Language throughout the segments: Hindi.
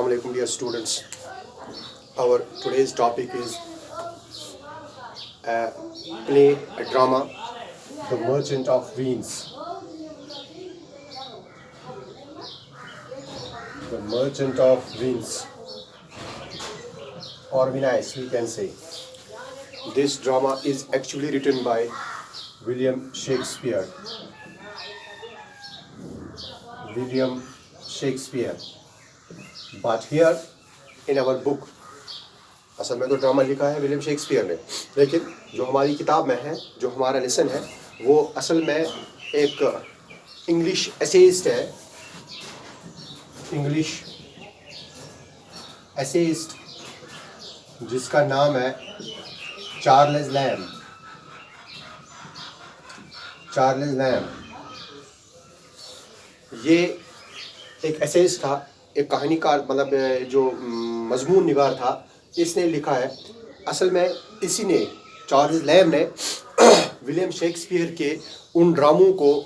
Assalamu alaikum dear students. Our today's topic is a play, a drama, The Merchant of Venus. The Merchant of Venus, or Venice we can say. This drama is actually written by William Shakespeare. William Shakespeare. But here in our book, असल में तो ड्रामा लिखा है विलियम शेक्सपियर ने, लेकिन जो हमारी किताब में है, जो हमारा लेसन है, वो असल में एक इंग्लिश एसेइस्ट है, इंग्लिश एसेइस्ट जिसका नाम है चार्ल्स लैम्ब। चार्ल्स लैम्ब ये एक एसेइस्ट था, एक कहानीकार, मतलब जो मजमून निगार था, इसने लिखा है। असल में इसी ने, चार्ल्स लैम्ब ने विलियम शेक्सपियर के उन ड्रामों को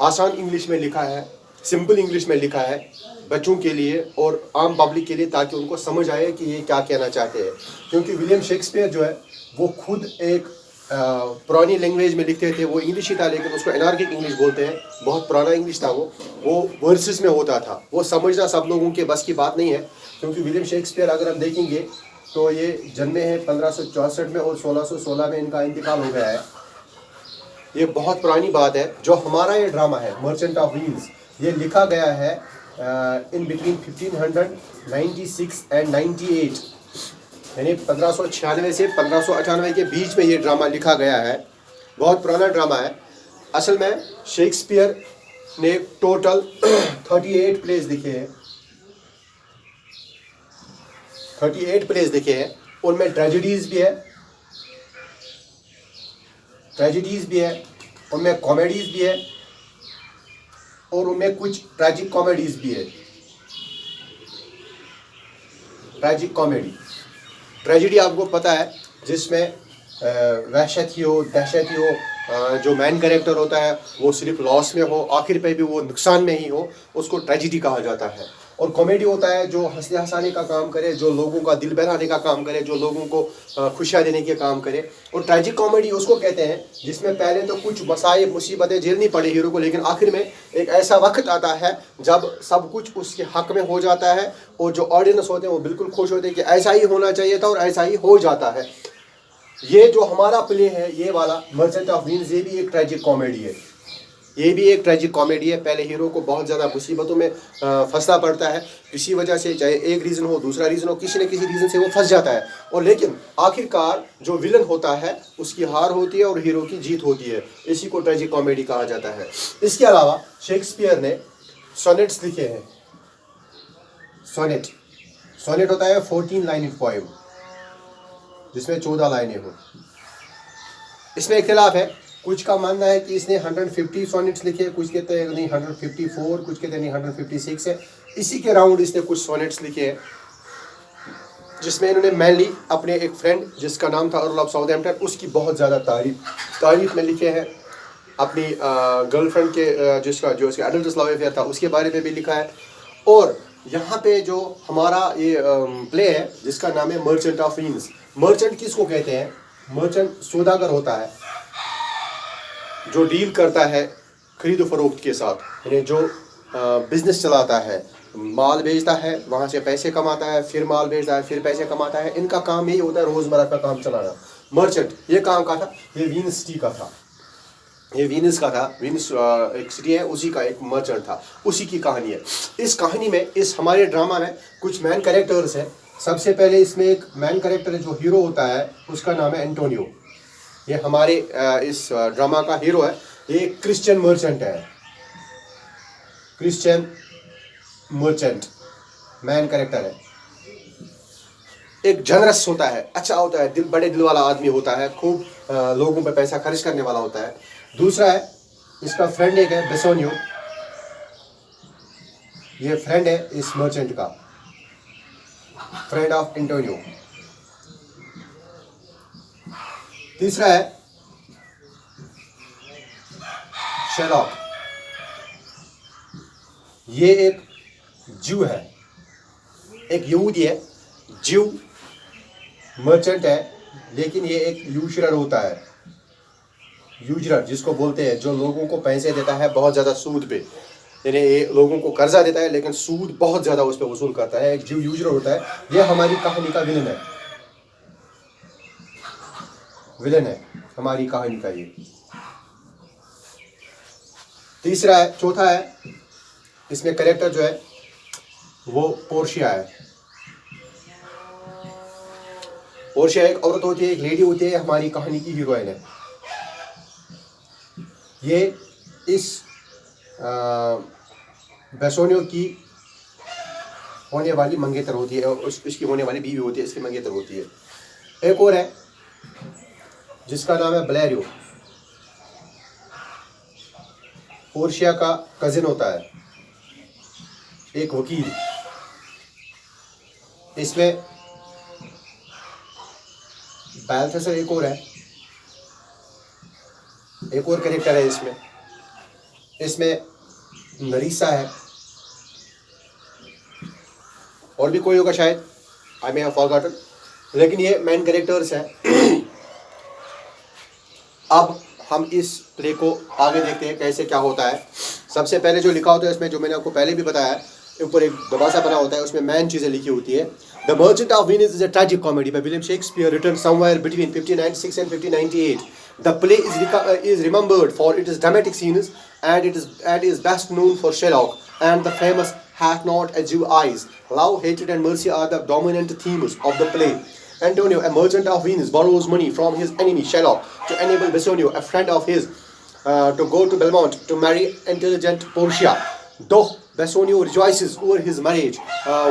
आसान इंग्लिश में लिखा है, सिंपल इंग्लिश में लिखा है बच्चों के लिए और आम पब्लिक के लिए, ताकि उनको समझ आए कि ये क्या कहना चाहते हैं। क्योंकि विलियम शेक्सपियर जो है वो खुद एक पुरानी लैंग्वेज में लिखते थे, वो इंग्लिश ही था, लेकिन उसको एनार्किक इंग्लिश बोलते हैं, बहुत पुराना इंग्लिश था वो वर्सेस में होता था। वो समझना सब लोगों के बस की बात नहीं है, क्योंकि विलियम शेक्सपियर अगर हम देखेंगे तो ये जन्मे हैं 1564 में और 1616 में इनका इंतकाल हो गया है। ये बहुत पुरानी बात है। जो हमारा ये ड्रामा है मर्चेंट ऑफ वीन्स, ये लिखा गया है इन बिटवीन 1596 एंड 98, यानी 1596 से 1598 के बीच में ये ड्रामा लिखा गया है। बहुत पुराना ड्रामा है। असल में शेक्सपियर ने टोटल 38 प्लेस लिखे हैं, 38 प्लेस लिखे हैं। उनमें ट्रेजेडीज़ भी है, उनमें कॉमेडीज़ भी है और उनमें कुछ ट्रैजिक कॉमेडीज़ भी है। ट्रैजिक कॉमेडी, ट्रेजेडी आपको पता है, जिसमें वहशत ही हो, दहशत ही हो, जो मैन कैरेक्टर होता है वो सिर्फ लॉस में हो, आखिर पे भी वो नुकसान में ही हो, उसको ट्रेजेडी कहा जाता है। और कॉमेडी होता है जो हंसने हंसाने का काम करे, जो लोगों का दिल बहलाने का काम करे, जो लोगों को खुशियाँ देने के काम करे। और ट्रैजिक कॉमेडी उसको कहते हैं जिसमें पहले तो कुछ मसाइब मुसीबतें झेलनी पड़े हीरो को, लेकिन आखिर में एक ऐसा वक्त आता है जब सब कुछ उसके हक में हो जाता है और जो ऑडियंस होते हैं वो बिल्कुल खुश होते हैं कि ऐसा ही होना चाहिए था और ऐसा ही हो जाता है। ये जो हमारा प्ले है, ये वाला मर्चेंट ऑफ वीन्स, ये भी एक ट्रैजिक कॉमेडी है। ये भी एक ट्रैजिक कॉमेडी है। पहले हीरो को बहुत ज़्यादा मुसीबतों में फंसना पड़ता है किसी वजह से, चाहे एक रीज़न हो, दूसरा रीज़न हो, किसी न किसी रीज़न से वो फंस जाता है। और लेकिन आखिरकार जो विलन होता है उसकी हार होती है और हीरो की जीत होती है। इसी को ट्रैजिक कॉमेडी कहा जाता है। इसके अलावा शेक्सपियर ने सोनेट्स लिखे हैं। सोनेट होता है 14 लाइन पोएम, जिसमें 14 लाइनें हो। इसमें इख्तिलाफ है, कुछ का मानना है कि इसने 150 सोनेट्स लिखे, कुछ कहते हैं नहीं 154, कुछ कहते हैं नहीं 156 है। इसी के राउंड इसने कुछ सोनेट्स लिखे हैं, जिसमें इन्होंने मेनली अपने एक फ्रेंड जिसका नाम था अर्ल ऑफ साउथहैम्पटन, उसकी बहुत ज़्यादा तारीफ में लिखे हैं। अपनी गर्लफ्रेंड के जो उसका एडल्ट लव अफेयर था उसके बारे में भी लिखा है। और यहाँ पे जो हमारा ये प्ले है जिसका नाम है मर्चेंट ऑफ वीन्स। मर्चेंट किसको कहते हैं? मर्चेंट सौदागर होता है, जो डील करता है खरीदो फरोख्त के साथ, यानी जो बिजनेस चलाता है, माल बेचता है, वहाँ से पैसे कमाता है, फिर माल बेचता है, फिर पैसे कमाता है। इनका काम यही होता है, रोज़मर्रा का काम चलाना। मर्चेंट ये काम का था, ये वीनस सिटी का था, ये वीनस का था। वीनस एक सिटी है, उसी का एक मर्चेंट था, उसी की कहानी है। इस कहानी में, इस हमारे ड्रामा में कुछ मैन कैरेक्टर्स हैं। सबसे पहले इसमें एक मैन कैरेक्टर है, जो हीरो होता है, उसका नाम है एंटोनियो। ये हमारे इस ड्रामा का हीरो है। ये क्रिश्चियन मर्चेंट है, क्रिश्चियन मर्चेंट मैन कैरेक्टर है। एक जनरस होता है, अच्छा होता है, बड़े दिल वाला आदमी होता है, खूब लोगों पे पैसा खर्च करने वाला होता है। दूसरा है, इसका फ्रेंड एक है बेसोनियो, ये फ्रेंड है इस मर्चेंट का, फ्रेंड ऑफ एंटोनियो। तीसरा है शेरलॉक, ये एक जू है, एक यहूदी है, जीव मर्चेंट है, लेकिन ये एक यूजरर होता है। यूजरर जिसको बोलते हैं, जो लोगों को पैसे देता है बहुत ज़्यादा सूद पे, यानी ये लोगों को कर्जा देता है लेकिन सूद बहुत ज़्यादा उस पर वसूल करता है, एक जीव यूजरर होता है। ये हमारी कहानी का विलन है, विलन है हमारी कहानी का ये। तीसरा है, चौथा है, इसमें कैरेक्टर जो है वो पोर्शिया है। पोर्शिया एक औरत होती है, एक लेडी होती है, हमारी कहानी की हीरोइन है। ये इस बेसोनियो की होने वाली मंगेतर होती है, इसकी होने वाली बीवी होती है, इसकी मंगेतर होती है। एक और है जिसका नाम है ब्लेरियो, पोर्शिया का कजिन होता है, एक वकील। इसमें बैल्थेसर एक और है, एक और कैरेक्टर है इसमें। इसमें नरीसा है, और भी कोई होगा शायद, आई मे हैव फॉरगॉटन, लेकिन ये मेन कैरेक्टर्स हैं। अब हम इस प्ले को आगे देखते हैं कैसे क्या होता है। सबसे पहले जो लिखा होता है इसमें, जो मैंने आपको पहले भी बताया, ऊपर एक दबासा बना होता है, उसमें मेन चीज़ें लिखी होती है। The Merchant of Venice is a tragic comedy by William Shakespeare, written somewhere between 1596 and 1598. The play is remembered for its dramatic scenes, and it is best known for Sherlock and the famous "Hath not a Jew eyes." Love, hatred, and mercy are the dominant themes of the play. Antonio, a merchant of Venice, borrows money from his enemy Sherlock to enable Bassanio, a friend of his, to go to Belmont to marry intelligent Portia. Though Bassanio rejoices over his marriage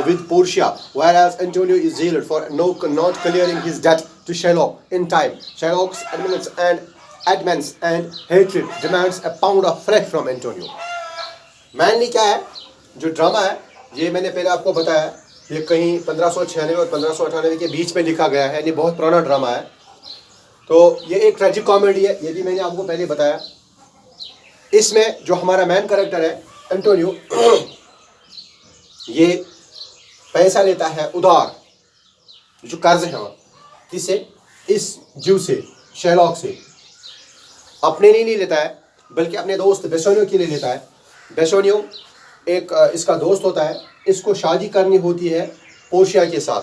with Portia, whereas Antonio is jailed for not clearing his debt to Sherlock in time. Sherlock's admins and hatred demands a pound of flesh from Antonio. Mainly क्या है जो ड्रामा है, ये मैंने पहले आपको बताया, ये कहीं 1596 और 1598 के बीच में लिखा गया है, ये बहुत पुराना ड्रामा है। तो ये एक ट्रेजिक कॉमेडी है, ये भी मैंने आपको पहले बताया। इसमें जो हमारा मेन कैरेक्टर है एंटोनियो, ये पैसा लेता है उधार, जो कर्ज है किसे, इस जीव से, शेरलॉक से। अपने लिए नहीं लेता है बल्कि अपने दोस्त बेसोनियो के लिए लेता है। बेसोनियो एक इसका दोस्त होता है, इसको शादी करनी होती है पोर्शिया के साथ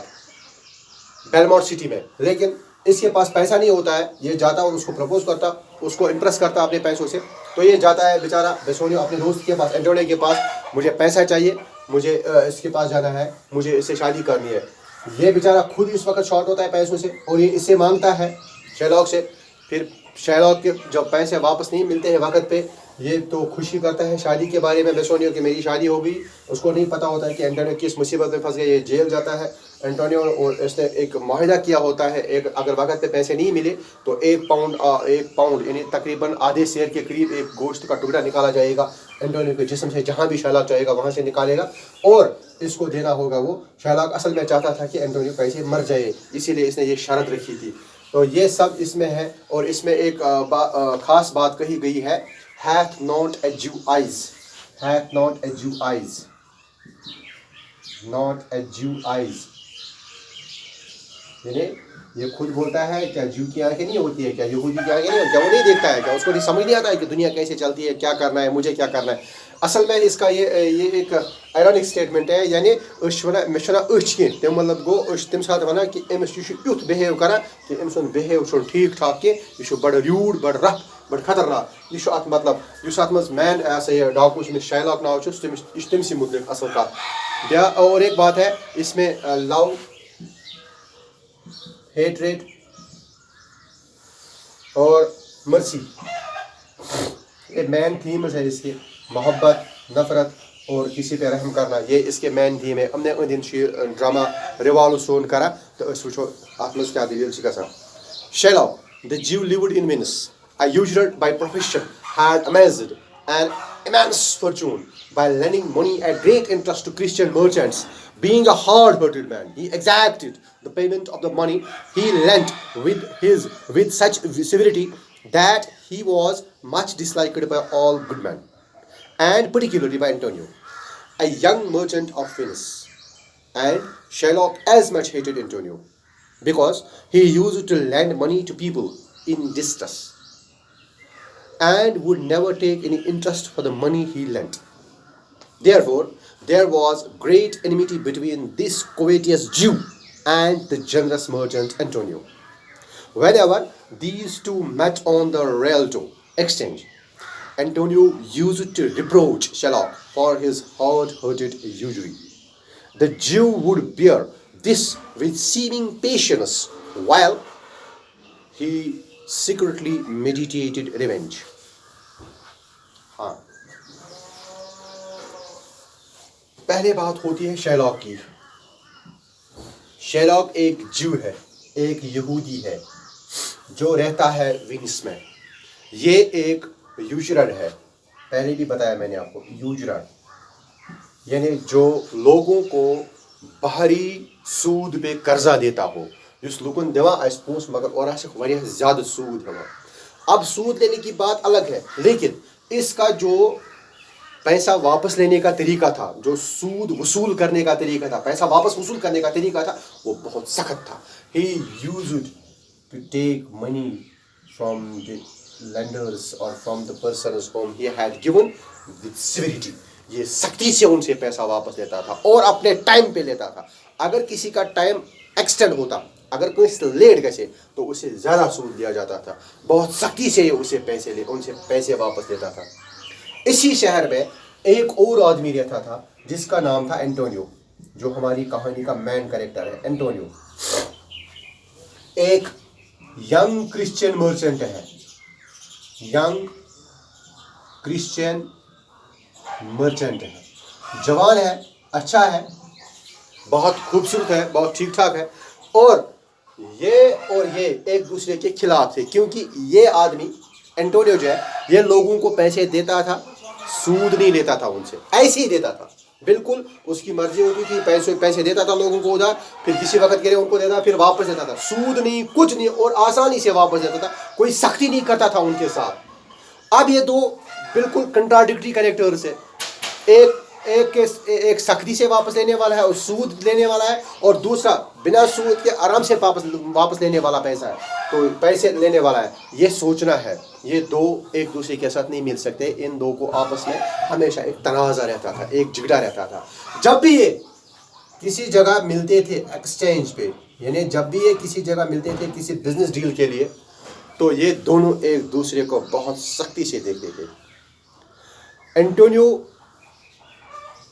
बेलमोंट सिटी में, लेकिन इसके पास पैसा नहीं होता है। ये जाता और उसको प्रपोज करता, उसको इम्प्रेस करता अपने पैसों से। तो ये जाता है बेचारा बेसोनियो अपने दोस्त के पास, एंटोनियो के पास, मुझे पैसा चाहिए, मुझे इसके पास जाना है, मुझे इससे शादी करनी है। ये बेचारा खुद इस वक्त शॉर्ट होता है पैसों से, और ये इससे मांगता है शेरलॉक से। फिर शेरलॉक के जब पैसे वापस नहीं मिलते हैं वक्त पे, ये तो खुशी करता है शादी के बारे में बेसोनियो कि मेरी शादी हो गई। उसको नहीं पता होता है कि एंटोनियो किस मुसीबत में फंस गया, ये जेल जाता है एंटोनियो, और इसने एक माहिदा किया होता है, एक अगर वक्त पे पैसे नहीं मिले तो एक पाउंड यानी तकरीबन आधे शेर के करीब एक गोश्त का टुकड़ा निकाला जाएगा एंटोनियो के जिस्म से, जहाँ भी शेरलॉक चाहेगा वहाँ से निकालेगा, और इसको देना होगा वो। शेरलॉक असल में चाहता था कि एंटोनियो पैसे मर जाए, इसीलिए इसने ये शर्त रखी थी। तो ये सब इसमें है, और इसमें एक ख़ास बात कही गई है, hath not a Jew eyes, hath not a Jew eyes, not a Jew eyes, यानी ये खुद बोलता है क्या जू की आंखें नहीं होती है, क्या यहूदी की आंखें नहीं होती, क्या वो नहीं देखता है, क्या उसको नहीं समझ नहीं आता है कि दुनिया कैसे चलती है, क्या करना है, मुझे क्या करना है। असल में इसका ये एक आयरनिक स्टेटमेंट है, यानी मे तम मतलब गो तम सात वन कि अमिस युथ बिहेव कर कि अम सुन बिहेव ठीक ठाक कि यह बड़ र्यूड, बड़ रफ, बड़ खतरनाक। यह अत मतलब अत मज मैन यह डाकू शेरलॉक नाव यह तमसी मुतलिक असल कत। और एक बात है इसमें, लव, हेटरेट और मर्सी, ये मेन थीम्स है इसके। मोहब्बत, नफरत और किसी पे रहम करना, ये इसके मेन थीम है। हमने उन दिन ड्रामा रिवॉल्व सोन करा तो वो अत मज क्या दलील गसान। Sherlock, the Jew lived in Venice. A usurer by profession, had amassed an immense fortune by lending money at great interest to Christian merchants. Being a hard-hearted man, he exacted the payment of the money he lent with such severity that he was much disliked by all good men, and particularly by Antonio, a young merchant of Venice. and Sherlock as much hated Antonio because he used to lend money to people in distress and would never take any interest for the money he lent. Therefore, there was great enmity between this covetous Jew and the generous merchant Antonio. Whenever these two met on the Rialto exchange, Antonio used to reproach Sherlock for his hard-hearted usury. The Jew would bear this with seeming patience while he secretly meditated revenge. हाँ, पहले बात होती है शेरलॉक की। शेरलॉक एक ज्यू है, एक यहूदी है जो रहता है विनिस में। ये एक यूजरर है, पहले भी बताया मैंने आपको, यूजरर यानी जो लोगों को बाहरी सूद पे कर्जा देता हो, जिस लुकन दिवा आसपोस मगर और ज़्यादा सूद है। अब सूद लेने की बात अलग है, लेकिन इसका जो पैसा वापस लेने का तरीका था, जो सूद वसूल करने का तरीका था, पैसा वापस वसूल करने का तरीका था, वो बहुत सख्त था। He used to take money from the lenders or from the persons whom he had given with severity. ये सख्ती से उनसे पैसा वापस लेता था और अपने टाइम पे लेता था। अगर किसी का टाइम एक्सटेंड होता, अगर कोई लेट गए तो उसे ज़्यादा सूद दिया जाता था। बहुत सख्ती से उनसे पैसे वापस लेता था। इसी शहर में एक और आदमी रहता था जिसका नाम था एंटोनियो, जो हमारी कहानी का मेन कैरेक्टर है। एंटोनियो एक यंग क्रिश्चियन मर्चेंट है, यंग क्रिश्चियन मर्चेंट है, जवान है, अच्छा है, बहुत खूबसूरत है, बहुत ठीक ठाक है। और ये एक दूसरे के खिलाफ थे, क्योंकि ये आदमी एंटोनियो जो है, ये लोगों को पैसे देता था, सूद नहीं लेता था उनसे, ऐसे ही देता था, बिल्कुल उसकी मर्जी होती थी। पैसे देता था लोगों को उधार, फिर किसी वक्त के लिए उनको देता, फिर वापस देता था, सूद नहीं, कुछ नहीं, और आसानी से वापस देता था, कोई सख्ती नहीं करता था उनके साथ। अब ये दो बिल्कुल कंट्राडिक्टरी कैरेक्टर्स है, एक सख्ती से वापस लेने वाला है और सूद लेने वाला है, और दूसरा बिना सूद के आराम से वापस लेने वाला पैसा है, तो पैसे लेने वाला है। ये सोचना है, ये दो एक दूसरे के साथ नहीं मिल सकते, इन दो को आपस में हमेशा एक तनाज़ा रहता था, एक झगड़ा रहता था। जब भी ये किसी जगह मिलते थे एक्सचेंज पे, यानी जब भी ये किसी जगह मिलते थे किसी बिजनेस डील के लिए, तो ये दोनों एक दूसरे को बहुत सख्ती से देखते थे। एंटोनियो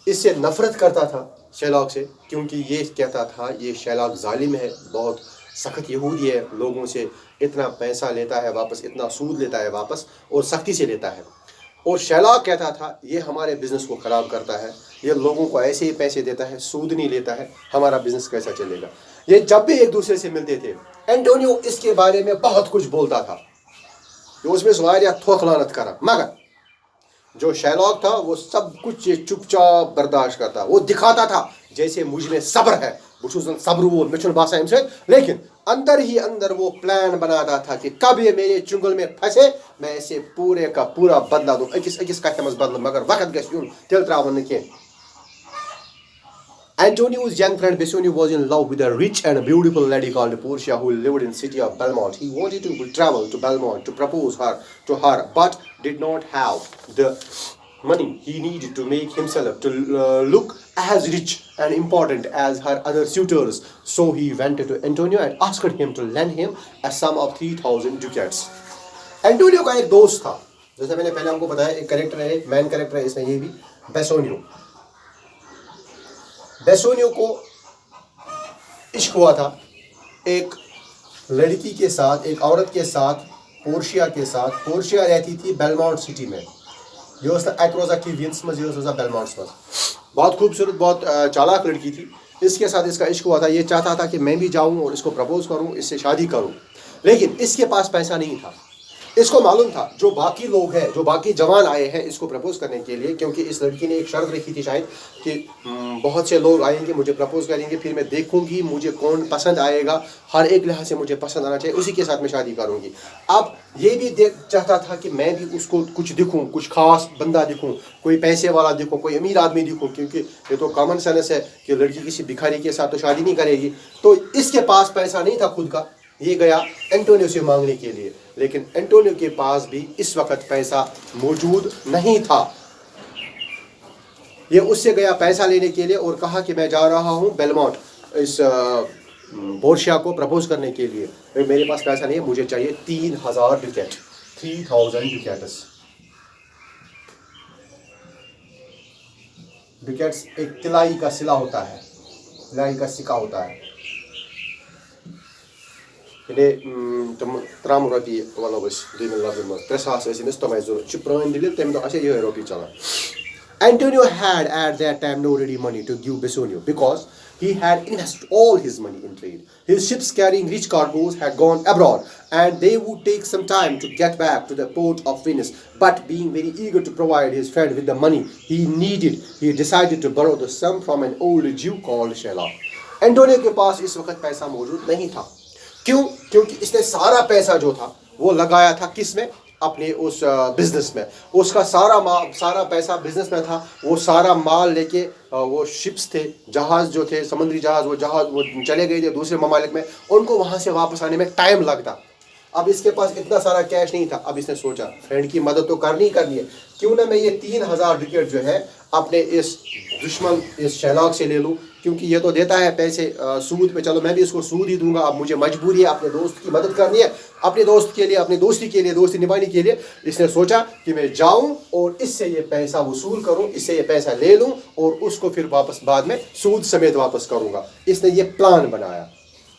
इससे नफरत करता था, शेरलॉक से, क्योंकि ये कहता था ये शेरलॉक जालिम है, बहुत सख्त यहूदी है, लोगों से इतना पैसा लेता है वापस, इतना सूद लेता है वापस, और सख्ती से लेता है। और शेरलॉक कहता था ये हमारे बिज़नेस को ख़राब करता है, ये लोगों को ऐसे ही पैसे देता है, सूद नहीं लेता है, हमारा बिज़नेस कैसा चलेगा। ये जब भी एक दूसरे से मिलते थे, एंटोनियो इसके बारे में बहुत कुछ बोलता था, उसमें वारिया थोखलानत करा, मगर जो शेरलॉक था वो सब कुछ चुपचाप बर्दाश्त करता, वो दिखाता था जैसे मुझ में सब्र है, सब्र वो मिशन बासा से, लेकिन अंदर ही अंदर वो प्लान बनाता था कि कब ये मेरे चुंगल में फंसे, मैं इसे पूरे का पूरा बदला दूं, अकिस कथ बदल, मगर वक्त गस यूं तिल त्रावन के। Antonio's young friend Bassanio was in love with a rich and beautiful lady called Portia who lived in the city of Belmont. He wanted to travel to Belmont to propose to her, but did not have the money he needed to make himself to look as rich and important as her other suitors. So he went to Antonio and asked him to lend him a sum of 3,000 ducats. Antonio का एक दोस्त था, जैसे मैंने पहले आपको बताया, एक कैरेक्टर है, मेन कैरेक्टर है इसमें, ये भी बेसोनियो। बेसोनियो को इश्क हुआ था एक लड़की के साथ, एक औरत के साथ, पोर्शिया के साथ। पोर्शिया रहती थी बेलमाउंट सिटी में, ये उसने एक्रोजा की विंस में, ये उसने बेलमाउंट में, बहुत खूबसूरत, बहुत चालाक लड़की थी। इसके साथ इसका इश्क हुआ था, ये चाहता था कि मैं भी जाऊं और इसको प्रपोज करूं, इससे शादी करूं, लेकिन इसके पास पैसा नहीं था। इसको मालूम था जो बाकी लोग हैं, जो बाकी जवान आए हैं इसको प्रपोज करने के लिए, क्योंकि इस लड़की ने एक शर्त रखी थी शायद कि बहुत से लोग आएंगे मुझे प्रपोज करेंगे, फिर मैं देखूंगी मुझे कौन पसंद आएगा, हर एक लिहाज से मुझे पसंद आना चाहिए, उसी के साथ मैं शादी करूंगी। अब ये भी चाहता था कि मैं भी उसको कुछ दिखूं, कुछ खास बंदा दिखूं, कोई पैसे वाला दिखूं, कोई अमीर आदमी दिखूं, क्योंकि ये तो कॉमन सेंस है कि लड़की किसी भिखारी के साथ तो शादी नहीं करेगी। तो इसके पास पैसा नहीं था खुद का, ये गया एंटोनियो से मांगने के लिए, लेकिन एंटोनियो के पास भी इस वक्त पैसा मौजूद नहीं था। ये उससे गया पैसा लेने के लिए और कहा कि मैं जा रहा हूं बेलमोंट इस पोर्शिया को प्रपोज करने के लिए, मेरे पास पैसा नहीं है, मुझे चाहिए 3000 डुकेट, 3000 डुकेट्स। डुकेट्स एक तिलाई का सिला होता है, तिलाई का सिक्का होता है। त्राम रोपी वालों बस 2 मिल 3,000 तमें जरूरत प्रान दिल तमें दो ये रोपी चलान। Antonio had at that time no ready money to give Bassanio because he had invested all his money in trade. His ships carrying rich cargoes had gone abroad and they would take some time to get back to the port of Venice. But being very eager to provide his friend with the money he needed, he decided to borrow the sum from an old Jew called Shylock. Antonio के पास इस वक्त पैसा मौजूद नहीं था। क्यों? क्योंकि इसने सारा पैसा जो था वो लगाया था किस में? अपने उस बिजनेस में। उसका सारा पैसा बिजनेस में था। वो सारा माल लेके वो शिप्स थे, जहाज जो थे, समुद्री जहाज वो चले गए थे दूसरे ममालिक में, उनको वहां से वापस आने में टाइम लगता। अब इसके पास इतना सारा कैश नहीं था। अब इसने सोचा फ्रेंड की मदद तो करनी है, क्यों ना मैं ये 3000 डुकेट जो है अपने इस दुश्मन इस शैलॉक से ले लूँ, क्योंकि ये तो देता है पैसे सूद पे, चलो मैं भी इसको सूद ही दूंगा। अब मुझे मजबूरी है, अपने दोस्त की मदद करनी है, अपने दोस्त के लिए, अपनी दोस्ती के लिए, दोस्ती निभाने के लिए इसने सोचा कि मैं जाऊं और इससे ये पैसा वसूल करूं, इससे ये पैसा ले लूं और उसको फिर वापस बाद में सूद समेत वापस करूंगा। इसने ये प्लान बनाया।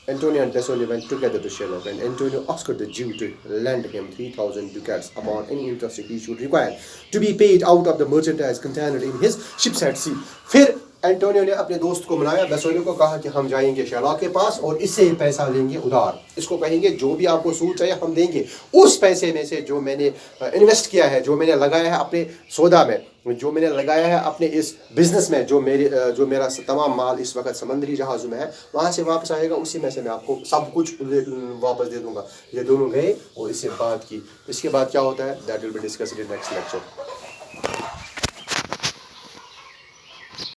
Antonio and Bassanio went together to Shylock, and Antonio asked the Jew to lend him 3,000 ducats upon any interest he should require, to be paid out of the merchandise contained in his ships at sea. फिर एंटोनियो ने अपने दोस्त को मनाया, बेसोनियो को कहा कि हम जाएंगे शैलॉक के पास और इससे पैसा लेंगे उधार। इसको कहेंगे जो भी आपको सूद चाहिए हम देंगे, उस पैसे में से जो मैंने इन्वेस्ट किया है, जो मैंने लगाया है अपने सौदा में, जो मैंने लगाया है अपने इस बिजनेस में, जो मेरा तमाम माल इस वक्त समंदरी जहाज़ों में है, वहाँ से वापस आएगा, उसी में से मैं आपको सब कुछ वापस दे दूंगा। ये दोनों गए और इससे बात की। इसके बाद क्या होता है, that will be discussed in next lecture.